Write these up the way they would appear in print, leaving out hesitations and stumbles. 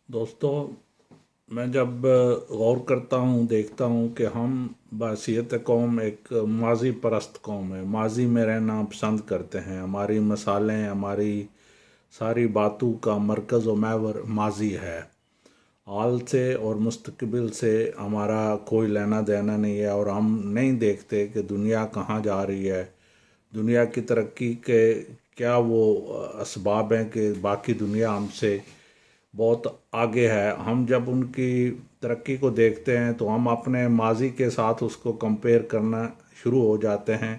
دوستو، میں جب غور کرتا ہوں دیکھتا ہوں کہ ہم بحیثیت قوم ایک ماضی پرست قوم ہے، ماضی میں رہنا پسند کرتے ہیں۔ ہماری مثالیں، ہماری ساری باتوں کا مرکز و محور ماضی ہے۔ حال سے اور مستقبل سے ہمارا کوئی لینا دینا نہیں ہے، اور ہم نہیں دیکھتے کہ دنیا کہاں جا رہی ہے، دنیا کی ترقی کے کیا وہ اسباب ہیں کہ باقی دنیا ہم سے بہت آگے ہے۔ ہم جب ان کی ترقی کو دیکھتے ہیں تو ہم اپنے ماضی کے ساتھ اس کو کمپیئر کرنا شروع ہو جاتے ہیں۔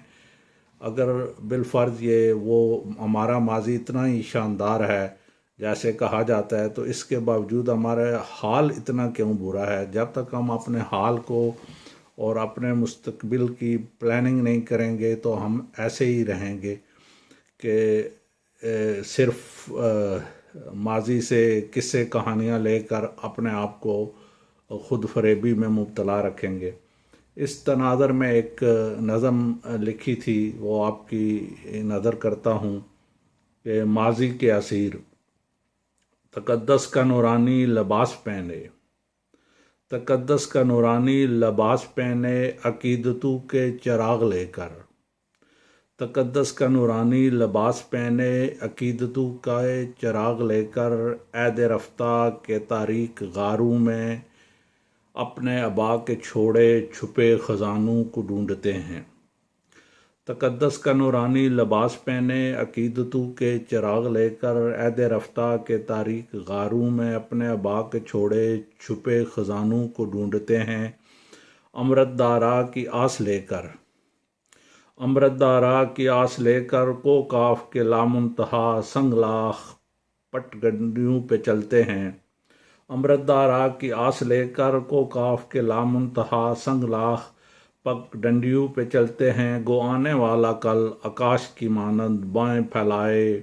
اگر بالفرض یہ وہ ہمارا ماضی اتنا ہی شاندار ہے جیسے کہا جاتا ہے، تو اس کے باوجود ہمارا حال اتنا کیوں برا ہے؟ جب تک ہم اپنے حال کو اور اپنے مستقبل کی پلاننگ نہیں کریں گے تو ہم ایسے ہی رہیں گے کہ صرف ماضی سے قصے کہانیاں لے کر اپنے آپ کو خود فریبی میں مبتلا رکھیں گے۔ اس تناظر میں ایک نظم لکھی تھی، وہ آپ کی نظر کرتا ہوں کہ ماضی کے اسیر تقدس کا نورانی لباس پہنے، تقدس کا نورانی لباس پہنے عقیدتوں کے چراغ لے کر، تقدس کا نورانی لباس پہنے عقیدتوں کا چراغ لے کر، عہد رفتہ کے تاریک غاروں میں اپنے ابا کے چھوڑے چھپے خزانوں کو ڈھونڈتے ہیں۔ تقدس کا نورانی لباس پہنے عقیدتوں کے چراغ لے کر، عہد رفتہ کے تاریک غاروں میں اپنے ابا کے چھوڑے چھپے خزانوں کو ڈھونڈتے ہیں۔ امرت دارا کی آس لے کر، امرت دارا کی آس لے کر، کو کاف کے لامنتہا سنگ لاخ پٹ گڈیوں پہ چلتے ہیں۔ امرت دارا کی آس لے کر، کو کاف کے لامنتہا سنگ لاخ پگ ڈنڈیوں پہ چلتے ہیں۔ گو آنے والا کل آکاش کی مانند بائیں پھیلائے،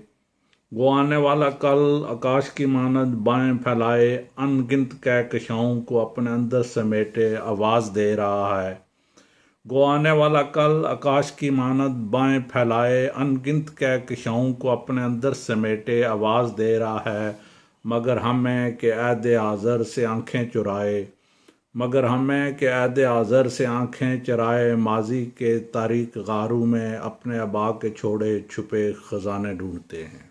گو آنے والا کل آکاش کی مانند بائیں پھیلائے، ان گنت کہکشاؤں کو اپنے اندر سمیٹے آواز دے رہا ہے۔ گو آنے والا کل آکاش کی مانند بائیں پھیلائے، ان گنت کہکشاؤں کو اپنے اندر سمیٹے آواز دے رہا ہے، مگر ہمیں کہ عہد حاضر سے آنکھیں چرائے، مگر ہمیں کہ عہد حاضر سے آنکھیں چرائے، ماضی کے تاریک غاروں میں اپنے ابا کے چھوڑے چھپے خزانے ڈھونڈتے ہیں۔